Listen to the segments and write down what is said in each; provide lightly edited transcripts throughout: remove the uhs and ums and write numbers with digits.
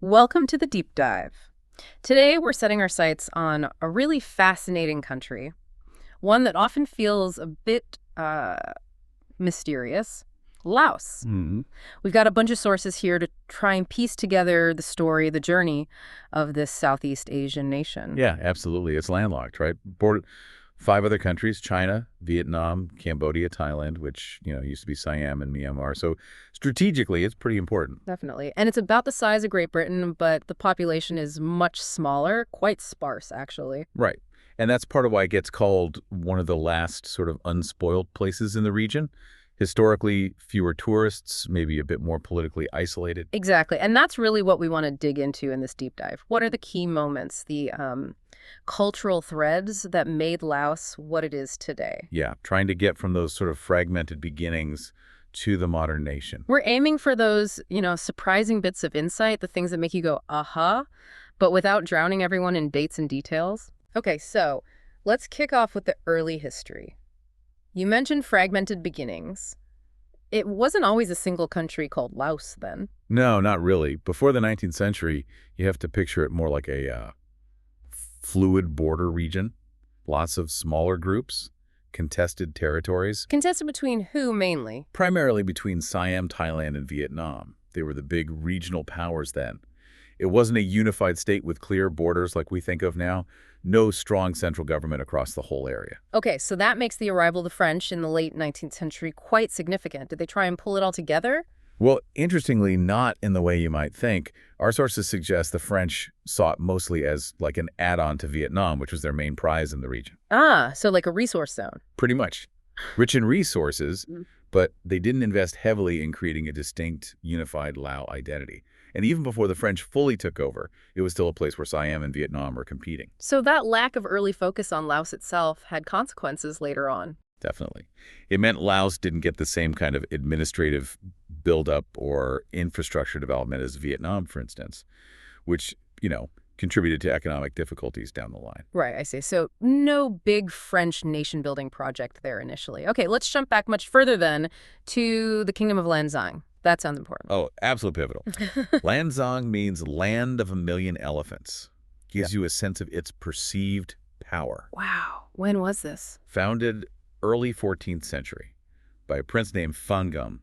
Welcome to the deep dive. Today, we're setting our sights on a really fascinating country, one that often feels a bit mysterious, Laos. Hmm. We've got a bunch of sources here to try and piece together the story, the journey of this Southeast Asian nation. Yeah, absolutely. It's landlocked, right? Border, five other countries: China, Vietnam, Cambodia, Thailand, which used to be Siam and Myanmar. So strategically, it's pretty important. Definitely. And it's about the size of Great Britain, but the population is much smaller, quite sparse, actually. Right. And that's part of why it gets called one of the last sort of unspoiled places in the region. Historically, fewer tourists, maybe a bit more politically isolated. Exactly. And that's really what we want to dig into in this deep dive. What are the key moments, the cultural threads that made Laos what it is today? Yeah, trying to get from those sort of fragmented beginnings to the modern nation. We're aiming for those, surprising bits of insight, the things that make you go, aha, but without drowning everyone in dates and details. Okay, so let's kick off with the early history. You mentioned fragmented beginnings. It wasn't always a single country called Laos then. No, not really. Before the 19th century, you have to picture it more like a fluid border region. Lots of smaller groups, contested territories, Contested between who mainly? primarily between Siam, Thailand, and Vietnam. They were the big regional powers then. It wasn't a unified state with clear borders like we think of now. No strong central government across the whole area. Okay, so that makes the arrival of the French in the late 19th century quite significant. Did they try and pull it all together? Well, interestingly, not in the way you might think. Our sources suggest the French saw it mostly as like an add-on to Vietnam, which was their main prize in the region. Ah, so like a resource zone. Pretty much. Rich in resources, Mm. but they didn't invest heavily in creating a distinct, unified Lao identity. And even before the French fully took over, it was still a place where Siam and Vietnam were competing. So that lack of early focus on Laos itself had consequences later on. Definitely. It meant Laos didn't get the same kind of administrative buildup or infrastructure development as Vietnam, for instance, which, contributed to economic difficulties down the line. Right, I see. So no big French nation-building project there initially. Okay, let's jump back much further then to the Kingdom of Lan Xang. That sounds important. Oh, absolutely pivotal. Lan Xang means land of a million elephants. Gives you a sense of its perceived power. Wow. When was this? Founded early 14th century by a prince named Phang.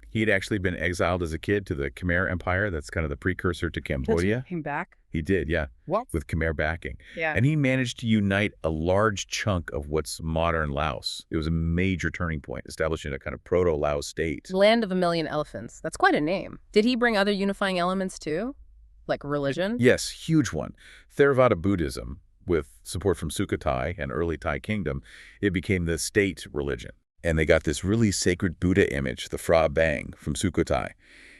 He'd actually been exiled as a kid to the Khmer Empire. That's kind of the precursor to Cambodia. Came back? He did, yeah, What? with Khmer backing. Yeah. And he managed to unite a large chunk of what's modern Laos. It was a major turning point, establishing a kind of proto-Lao state. Land of a Million Elephants. That's quite a name. Did he bring other unifying elements too? Like religion? Yes, huge one. Theravada Buddhism, with support from Sukhothai and early Thai kingdom, it became the state religion. And they got this really sacred Buddha image, the Phra Bang, from Sukhothai.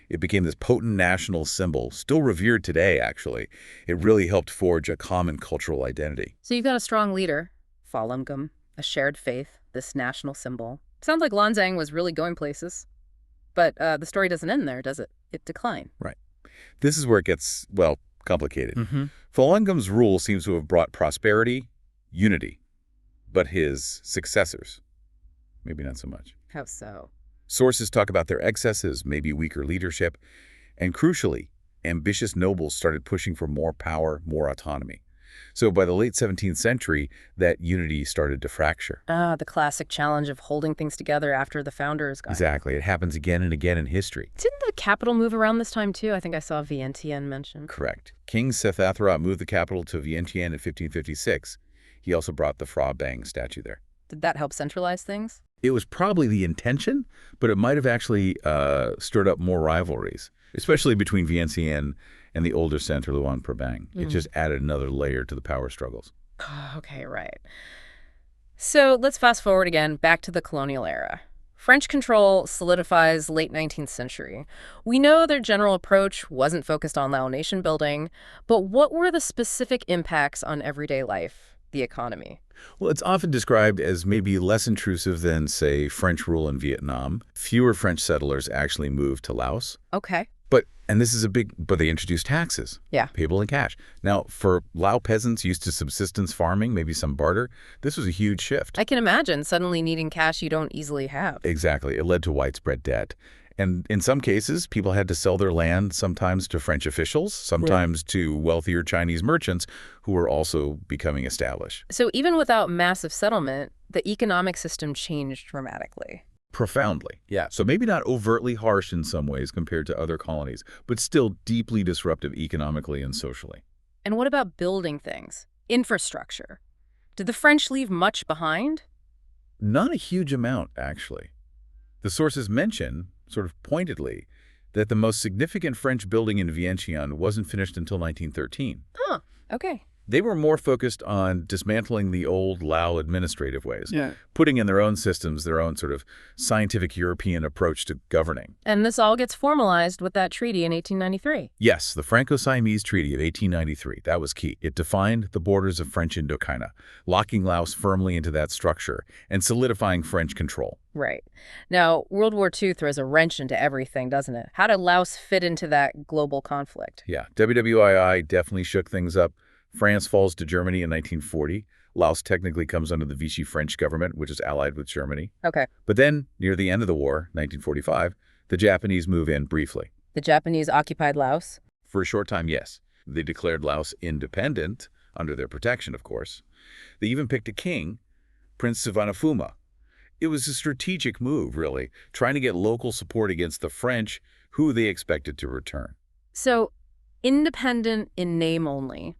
It became this potent national symbol, still revered today, actually. It really helped forge a common cultural identity. So you've got a strong leader, Falun Gong, a shared faith, this national symbol. Sounds like Lan Xang was really going places. But the story doesn't end there, does it? It declined. Right. This is where it gets, well, complicated. Mm-hmm. Falun Gong's rule seems to have brought prosperity, unity, but his successors, maybe not so much. How so? Sources talk about their excesses, maybe weaker leadership, and crucially, ambitious nobles started pushing for more power, more autonomy. So by the late 17th century, that unity started to fracture. Ah, the classic challenge of holding things together after the founders got... Exactly. It happens again and again in history. Didn't the capital move around this time too? I think I saw Vientiane mentioned. Correct. King Sethathra moved the capital to Vientiane in 1556. He also brought the Phra Bang statue there. Did that help centralize things? It was probably the intention, but it might have actually stirred up more rivalries, especially between Vientiane and the older center, Luang Prabang. It just added another layer to the power struggles. Okay, right. So let's fast forward again, back to the colonial era. French control solidifies late 19th century. We know their general approach wasn't focused on Lao nation building, but what were the specific impacts on everyday life, the economy? Well, it's often described as maybe less intrusive than, say, French rule in Vietnam. Fewer French settlers actually moved to Laos. Okay. And this is but they introduced taxes. Yeah. Payable in cash. Now, for Lao peasants used to subsistence farming, maybe some barter, this was a huge shift. I can imagine suddenly needing cash you don't easily have. Exactly. It led to widespread debt. And in some cases, people had to sell their land sometimes to French officials, sometimes to wealthier Chinese merchants who were also becoming established. So even without massive settlement, the economic system changed dramatically. Profoundly. Yeah. So maybe not overtly harsh in some ways compared to other colonies, but still deeply disruptive economically and socially. And what about building things? Infrastructure. Did the French leave much behind? Not a huge amount, actually. The sources mention, sort of pointedly, that the most significant French building in Vientiane wasn't finished until 1913. Huh, okay. They were more focused on dismantling the old Lao administrative ways, Yeah. putting in their own systems, their own sort of scientific European approach to governing. And this all gets formalized with that treaty in 1893. Yes, the Franco-Siamese Treaty of 1893, that was key. It defined the borders of French Indochina, locking Laos firmly into that structure and solidifying French control. Right. Now, World War II throws a wrench into everything, doesn't it? How did Laos fit into that global conflict? Yeah, WWII definitely shook things up. France falls to Germany in 1940. Laos technically comes under the Vichy French government, which is allied with Germany. Okay. But then, near the end of the war, 1945, the Japanese move in briefly. The Japanese occupied Laos? For a short time, yes. They declared Laos independent, under their protection, of course. They even picked a king, Prince Suvarnabhumi. It was a strategic move, really, trying to get local support against the French, who they expected to return. So, independent in name only.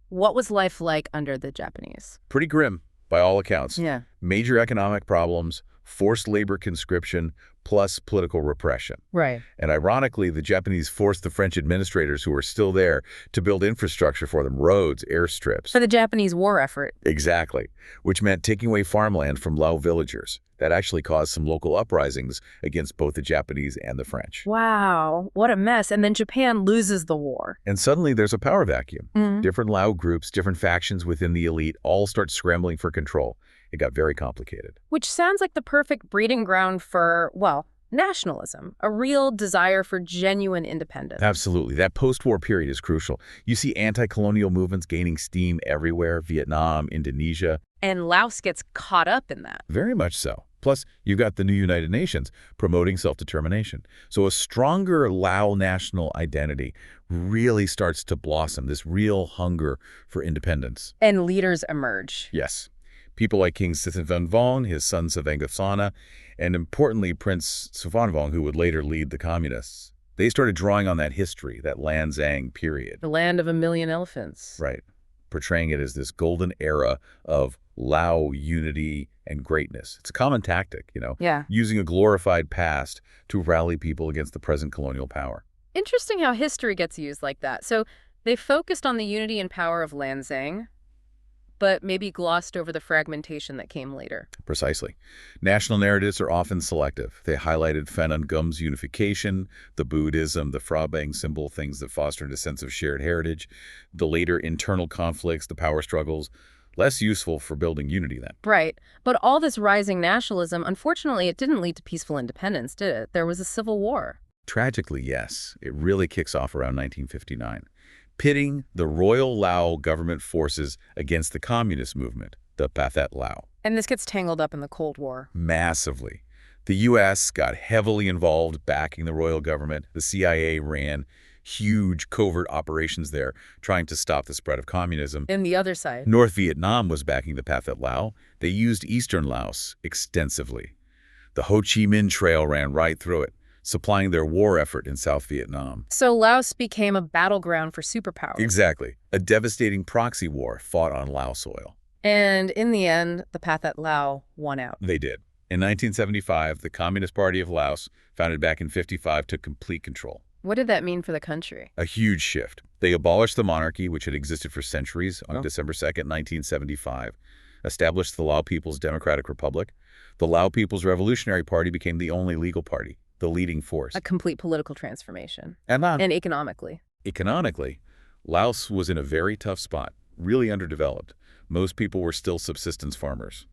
What was life like under the Japanese? Pretty grim, by all accounts. Yeah. Major economic problems, forced labor conscription, plus political repression. Right. And ironically, the Japanese forced the French administrators who were still there to build infrastructure for them, roads, airstrips. For the Japanese war effort. Exactly, which meant taking away farmland from Lao villagers. That actually caused some local uprisings against both the Japanese and the French. Wow, what a mess. And then Japan loses the war. And suddenly there's a power vacuum. Different Lao groups, different factions within the elite all start scrambling for control. It got very complicated. Which sounds like the perfect breeding ground for, well, nationalism, a real desire for genuine independence. Absolutely. That post-war period is crucial. You see anti-colonial movements gaining steam everywhere, Vietnam, Indonesia. And Laos gets caught up in that. Very much so. Plus, you've got the new United Nations promoting self-determination. So a stronger Lao national identity really starts to blossom, this real hunger for independence. And leaders emerge. Yes. People like King Sithavong, his son Savangapsana, and importantly, Prince Suvarnabhumi, who would later lead the communists. They started drawing on that history, that Lan Xang period. The land of a million elephants. Right. Portraying it as this golden era of Lao unity and greatness. It's a common tactic, Yeah. using a glorified past to rally people against the present colonial power. Interesting how history gets used like that. So they focused on the unity and power of Lan Xang, but maybe glossed over the fragmentation that came later. Precisely. National narratives are often selective. They highlighted Falun Gong's unification, the Buddhism, the Phra Bang symbol, things that fostered a sense of shared heritage, the later internal conflicts, the power struggles, less useful for building unity then. Right. But all this rising nationalism, unfortunately, it didn't lead to peaceful independence, did it? There was a civil war. Tragically, yes. It really kicks off around 1959. Pitting the Royal Lao government forces against the communist movement, the Pathet Lao. And this gets tangled up in the Cold War. Massively. The U.S. got heavily involved backing the royal government. The CIA ran huge covert operations there, trying to stop the spread of communism. And the other side. North Vietnam was backing the Pathet Lao. They used eastern Laos extensively. The Ho Chi Minh Trail ran right through it, supplying their war effort in South Vietnam. So Laos became a battleground for superpowers. Exactly. A devastating proxy war fought on Lao soil. And in the end, the Pathet Lao won out. They did. In 1975, the Communist Party of Laos, founded back in 1955, took complete control. What did that mean for the country? A huge shift. They abolished the monarchy, which had existed for centuries, on December 2nd, 1975, established the Lao People's Democratic Republic. The Lao People's Revolutionary Party became the only legal party, the leading force. A complete political transformation. And economically. Economically, Laos was in a very tough spot, really underdeveloped. Most people were still subsistence farmers.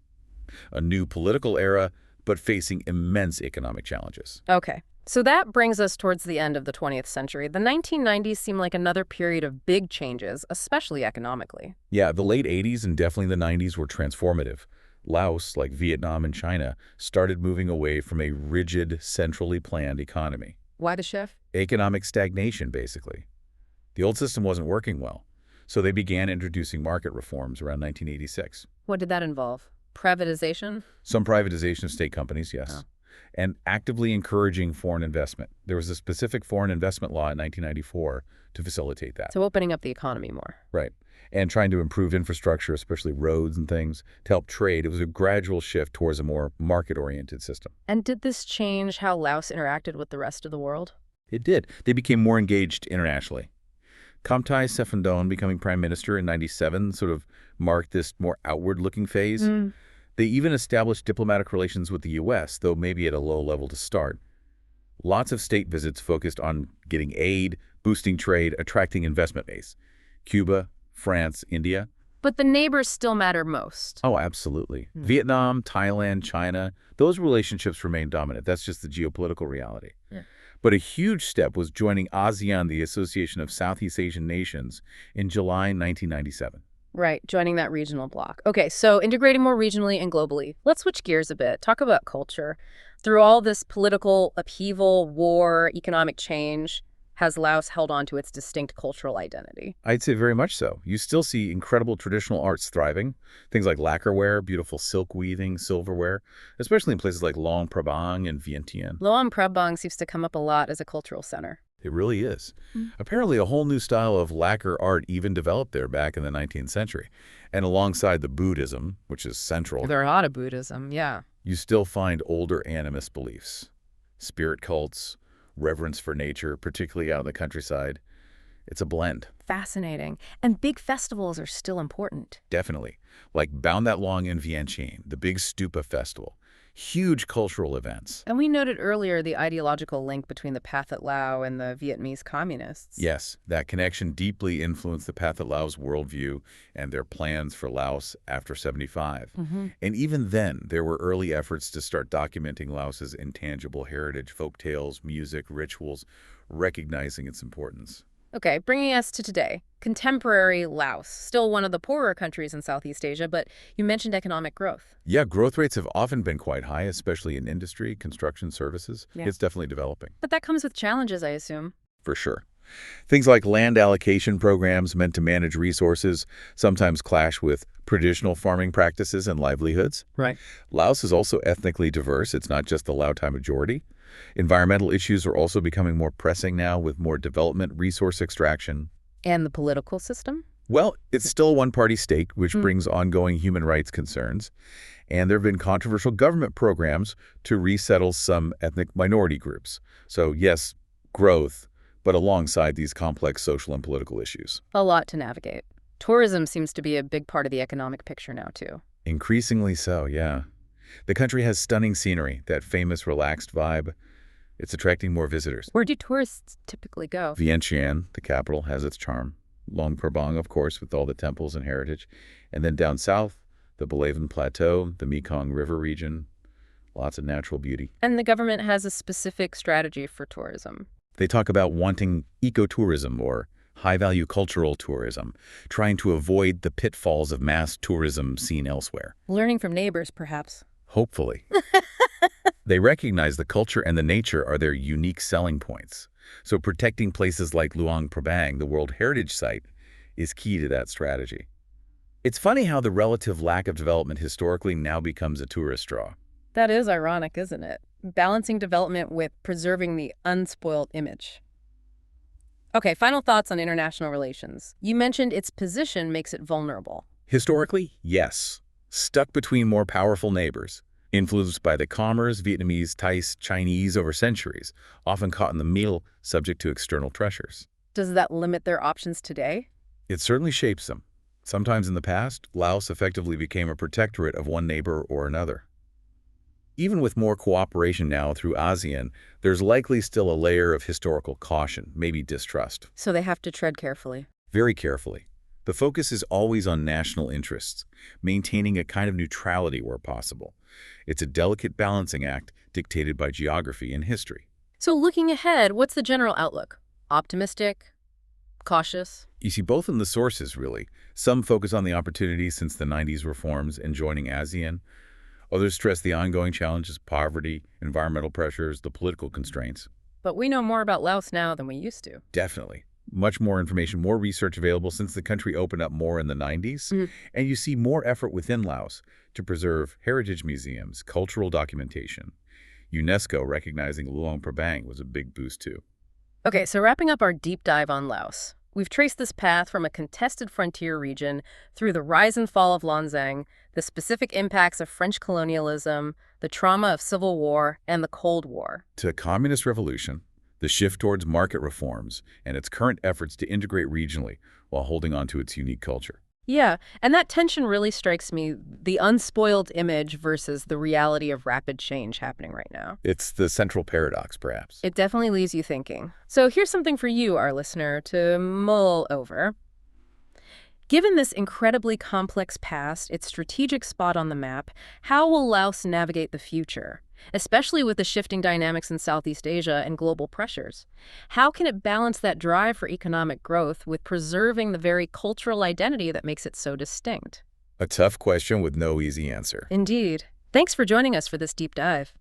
A new political era, but facing immense economic challenges. Okay. So that brings us towards the end of the 20th century. The 1990s seem like another period of big changes, especially economically. Yeah, the late 80s and definitely the 90s were transformative. Laos, like Vietnam and China, started moving away from a rigid, centrally planned economy. Why the shift? Economic stagnation, basically. The old system wasn't working well, so they began introducing market reforms around 1986. What did that involve? Privatization? Some privatization of state companies, Oh. yes, and actively encouraging foreign investment. There was a specific foreign investment law in 1994 to facilitate that. So opening up the economy more. Right. And trying to improve infrastructure, especially roads and things, to help trade. It was a gradual shift towards a more market-oriented system. And did this change how Laos interacted with the rest of the world? It did. They became more engaged internationally. Kamtai Sefondon becoming prime minister in 97 sort of marked this more outward-looking phase. They even established diplomatic relations with the U.S., though maybe at a low level to start. Lots of state visits focused on getting aid, boosting trade, attracting investment base. Cuba, France, India. But the neighbors still matter most. Oh, absolutely. Vietnam, Thailand, China, those relationships remain dominant. That's just the geopolitical reality. Yeah. But a huge step was joining ASEAN, the Association of Southeast Asian Nations, in July 1997. Right, joining that regional bloc. Okay, so integrating more regionally and globally. Let's switch gears a bit. Talk about culture. Through all this political upheaval, war, economic change, has Laos held on to its distinct cultural identity? I'd say very much so. You still see incredible traditional arts thriving. Things like lacquerware, beautiful silk weaving, silverware, especially in places like Luang Prabang and Vientiane. Luang Prabang seems to come up a lot as a cultural center. It really is. Apparently, a whole new style of lacquer art even developed there back in the 19th century. And alongside the Buddhism, which is central, There are a lot of Buddhism, yeah. you still find older animist beliefs, spirit cults, reverence for nature, particularly out in the countryside. It's a blend. Fascinating. And big festivals are still important. Definitely. Like Bound That Long in Vientiane, the big Stupa festival. Huge cultural events. And we noted earlier the ideological link between the Pathet Lao and the Vietnamese communists. Yes, that connection deeply influenced the Pathet Lao's worldview and their plans for Laos after 75. And even then, there were early efforts to start documenting Laos's intangible heritage, folktales, music, rituals, recognizing its importance. Okay, bringing us to today. Contemporary Laos, still one of the poorer countries in Southeast Asia, but you mentioned economic growth. Yeah, growth rates have often been quite high, especially in industry, construction, services. Yeah. It's definitely developing, But that comes with challenges, I assume. for sure. Things like land allocation programs meant to manage resources sometimes clash with traditional farming practices and livelihoods. Right. Laos is also ethnically diverse. It's not just the Lao Thai majority. Environmental issues are also becoming more pressing now with more development, resource extraction. And the political system? Well, it's still a one-party state, which brings ongoing human rights concerns. And there have been controversial government programs to resettle some ethnic minority groups. So yes, growth, but alongside these complex social and political issues. A lot to navigate. Tourism seems to be a big part of the economic picture now, too. Increasingly so, yeah. The country has stunning scenery, that famous relaxed vibe. It's attracting more visitors. Where do tourists typically go? Vientiane, the capital, has its charm. Luang Prabang, of course, with all the temples and heritage. And then down south, the Balavan Plateau, the Mekong River region. Lots of natural beauty. And the government has a specific strategy for tourism. They talk about wanting ecotourism or high-value cultural tourism, trying to avoid the pitfalls of mass tourism seen elsewhere. Learning from neighbors, perhaps. Hopefully. They recognize the culture and the nature are their unique selling points. So protecting places like Luang Prabang, the World Heritage Site, is key to that strategy. It's funny how the relative lack of development historically now becomes a tourist draw. That is ironic, isn't it? Balancing development with preserving the unspoiled image. Okay, final thoughts on international relations. You mentioned its position makes it vulnerable. Historically, yes. Stuck between more powerful neighbors. Influenced by the commerce, Vietnamese, Thai, Chinese over centuries. Often caught in the middle, subject to external pressures. Does that limit their options today? It certainly shapes them. Sometimes in the past, Laos effectively became a protectorate of one neighbor or another. Even with more cooperation now through ASEAN, there's likely still a layer of historical caution, maybe distrust. So they have to tread carefully. Very carefully. The focus is always on national interests, maintaining a kind of neutrality where possible. It's a delicate balancing act dictated by geography and history. So looking ahead, what's the general outlook? Optimistic? Cautious? You see both in the sources, really. Some focus on the opportunities since the 90s reforms and joining ASEAN. Others stress the ongoing challenges, poverty, environmental pressures, the political constraints. But we know more about Laos now than we used to. Definitely. Much more information, more research available since the country opened up more in the 90s. And you see more effort within Laos to preserve heritage museums, cultural documentation. UNESCO recognizing Luang Prabang was a big boost too. Okay, so wrapping up our deep dive on Laos, we've traced this path from a contested frontier region through the rise and fall of Lan Xang, the specific impacts of French colonialism, the trauma of civil war, and the Cold War. To a communist revolution, the shift towards market reforms, and its current efforts to integrate regionally while holding on to its unique culture. Yeah, and that tension really strikes me, the unspoiled image versus the reality of rapid change happening right now. It's the central paradox, perhaps. It definitely leaves you thinking. So here's something for you, our listener, to mull over. Given this incredibly complex past, its strategic spot on the map, how will Laos navigate the future, especially with the shifting dynamics in Southeast Asia and global pressures? How can it balance that drive for economic growth with preserving the very cultural identity that makes it so distinct? A tough question with no easy answer. Indeed. Thanks for joining us for this deep dive.